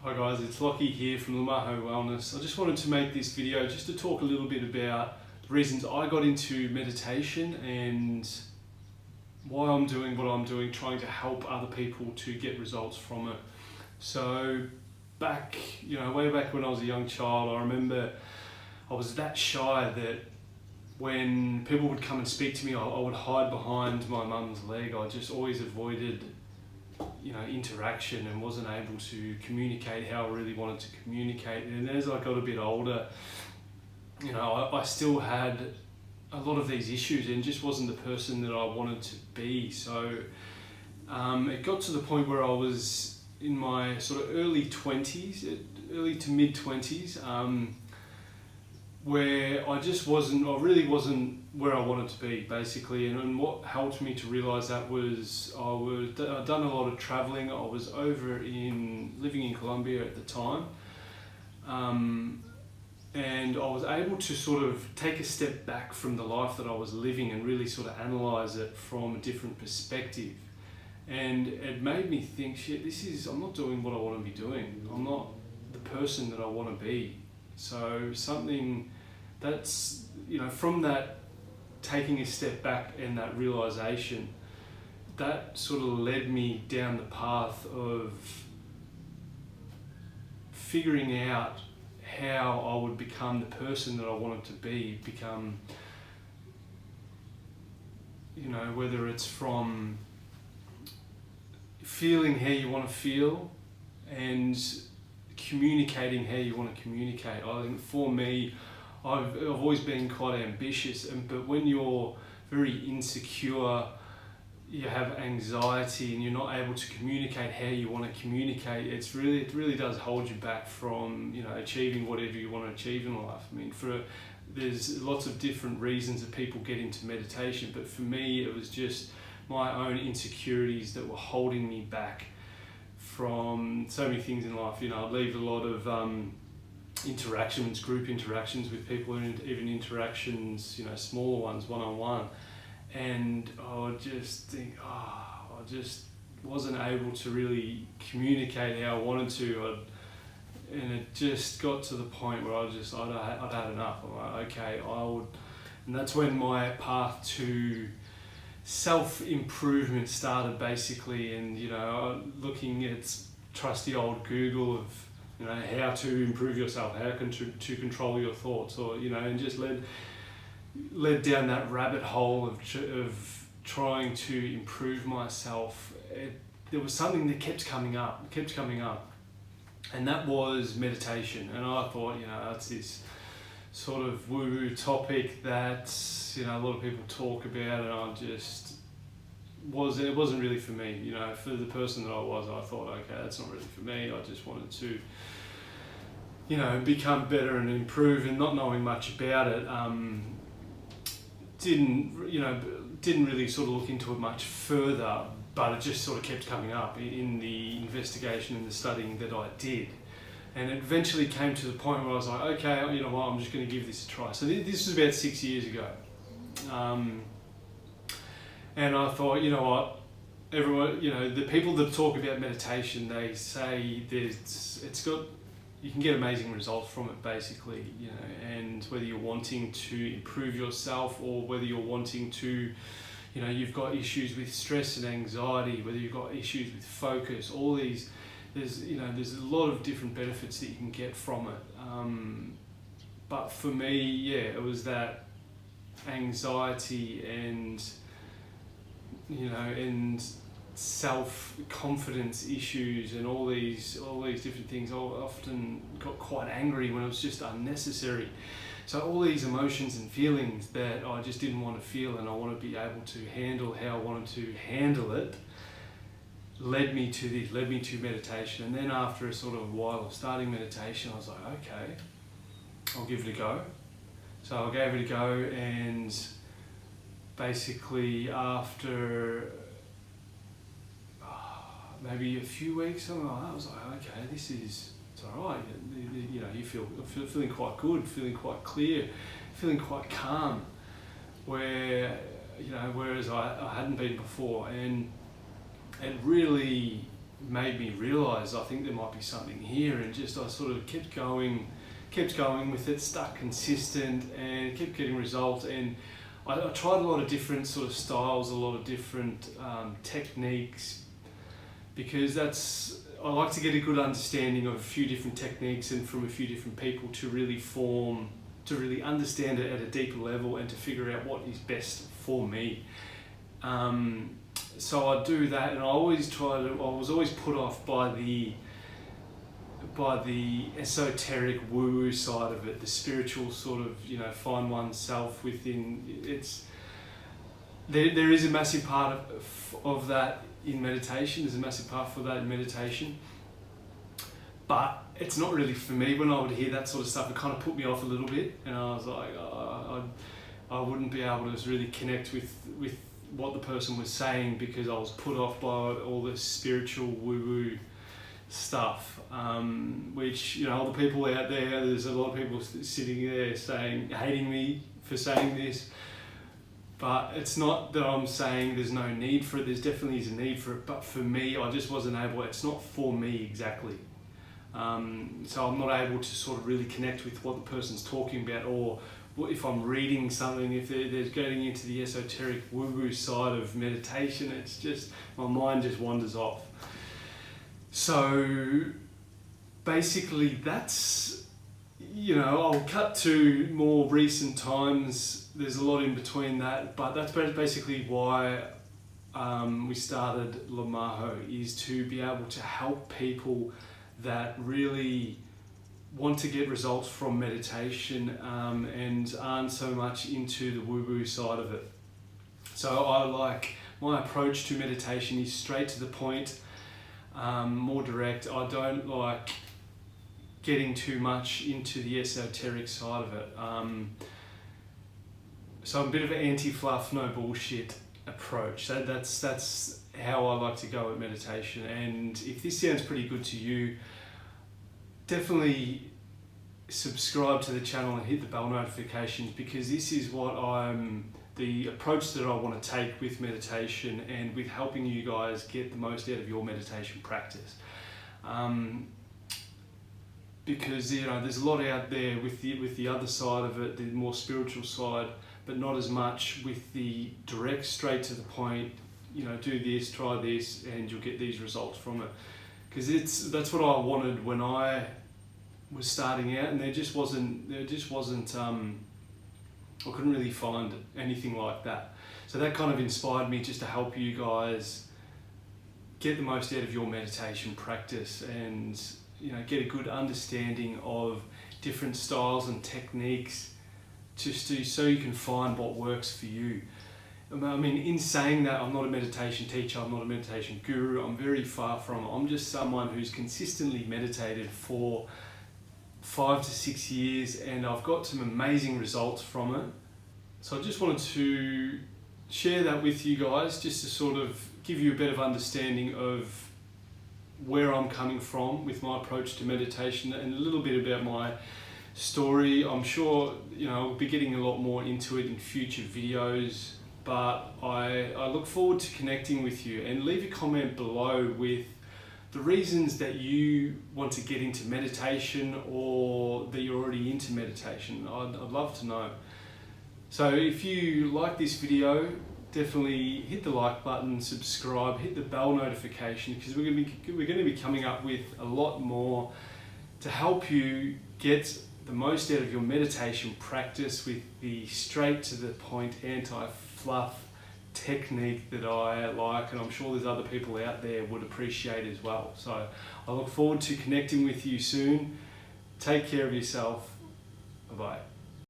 Hi guys, it's Lockie here from Lamaho Wellness. I just wanted to make this video just to talk a little bit about the reasons I got into meditation and why I'm doing what I'm doing, trying to help other people to get results from it. So way back when I was a young child, I remember I was that shy that when people would come and speak to me, I would hide behind my mum's leg. I just always avoided interaction and wasn't able to communicate how I really wanted to communicate. And as I got a bit older, I still had a lot of these issues and just wasn't the person that I wanted to be. So it got to the point where I was in my sort of early to mid 20s, where I really wasn't where I wanted to be, basically. And what helped me to realise that was I'd done a lot of travelling. I was living in Colombia at the time, and I was able to sort of take a step back from the life that I was living and really sort of analyse it from a different perspective. And it made me think, shit, I'm not doing what I want to be doing. I'm not the person that I want to be. So something that's, from that taking a step back and that realization, that sort of led me down the path of figuring out how I would become the person that I wanted to be, whether it's from feeling how you want to feel and communicating how you want to communicate. I think for me, I've always been quite ambitious, but when you're very insecure, you have anxiety and you're not able to communicate how you want to communicate, it really does hold you back from achieving whatever you want to achieve in life. I mean, there's lots of different reasons that people get into meditation, but for me it was just my own insecurities that were holding me back from so many things in life. I'd leave a lot of group interactions with people, and even interactions, smaller ones, one-on-one, and I would just think, I just wasn't able to really communicate how I wanted to, and it just got to the point where I'd had enough. I'm like, okay, and that's when my path to self-improvement started, basically. And looking at trusty old Google of how to improve yourself, to control your thoughts, or and just led down that rabbit hole of trying to improve myself. There was something that kept coming up, and that was meditation. And I thought, that's this sort of woo-woo topic that a lot of people talk about, and it wasn't really for me. For the person that I was, I thought, okay, that's not really for me. I just wanted to become better and improve, and not knowing much about it, didn't really sort of look into it much further, but it just sort of kept coming up in the investigation and the studying that I did. And it eventually came to the point where I was like, okay, you know what, I'm just going to give this a try. So this was about 6 years ago. And I thought, everyone, the people that talk about meditation, they say you can get amazing results from it, basically, and whether you're wanting to improve yourself, or whether you're wanting to, you've got issues with stress and anxiety, whether you've got issues with focus, all these, there's a lot of different benefits that you can get from it. But for me, it was that anxiety and self-confidence issues and all these different things. I often got quite angry when it was just unnecessary. So all these emotions and feelings that I just didn't want to feel, and I want to be able to handle how I wanted to handle it, led me to meditation. And then after a sort of a while of starting meditation, I was like, okay, I'll give it a go. So I gave it a go, and basically after maybe a few weeks, something like that, I was like, okay, it's all right. You feel feeling quite good, feeling quite clear, feeling quite calm, whereas I hadn't been before. And it really made me realise I think there might be something here, and just I sort of kept going with it, stuck consistent, and kept getting results. And I tried a lot of different sort of styles, a lot of different techniques, because I like to get a good understanding of a few different techniques and from a few different people to really understand it at a deeper level and to figure out what is best for me. So I do that, and I was always put off by the esoteric woo-woo side of it, the spiritual sort of, find oneself within. There is a massive part of that in meditation. There's a massive part for that in meditation, but it's not really for me. When I would hear that sort of stuff, it kind of put me off a little bit, and I was like, I wouldn't be able to really connect with what the person was saying, because I was put off by all this spiritual woo-woo stuff, which, all the people out there's a lot of people sitting there hating me for saying this, but it's not that I'm saying there's no need for it. There's definitely is a need for it, but for me, I just wasn't able. It's not for me exactly. So I'm not able to sort of really connect with what the person's talking about, or if I'm reading something, if they're getting into the esoteric woo-woo side of meditation, it's just, my mind just wanders off. So basically that's, I'll cut to more recent times. There's a lot in between that, but that's basically why we started Lamaho, is to be able to help people that really want to get results from meditation and aren't so much into the woo-woo side of it. So my approach to meditation is straight to the point, more direct. I don't like getting too much into the esoteric side of it. So I'm a bit of an anti-fluff, no bullshit approach. That's how I like to go at meditation. And if this sounds pretty good to you, definitely subscribe to the channel and hit the bell notifications, because this is the approach that I want to take with meditation and with helping you guys get the most out of your meditation practice. Because there's a lot out there with the other side of it, the more spiritual side, but not as much with the direct, straight to the point, do this, try this, and you'll get these results from it. Because that's what I wanted when I was starting out, and there just wasn't I couldn't really find anything like that. So that kind of inspired me just to help you guys get the most out of your meditation practice, and get a good understanding of different styles and techniques, so you can find what works for you. I mean, in saying that, I'm not a meditation teacher, I'm not a meditation guru, I'm very far from it. I'm just someone who's consistently meditated for 5 to 6 years, and I've got some amazing results from it. So I just wanted to share that with you guys, just to sort of give you a bit of understanding of where I'm coming from with my approach to meditation, and a little bit about my story. I'm sure I'll be getting a lot more into it in future videos, but I look forward to connecting with you. And leave a comment below with the reasons that you want to get into meditation, or that you're already into meditation. I'd love to know. So if you like this video, definitely hit the like button, subscribe, hit the bell notification, because we're going to be coming up with a lot more to help you get the most out of your meditation practice with the straight to the point, anti-fluff technique that I like, and I'm sure there's other people out there would appreciate as well. So I look forward to connecting with you soon. Take care of yourself. Bye-bye.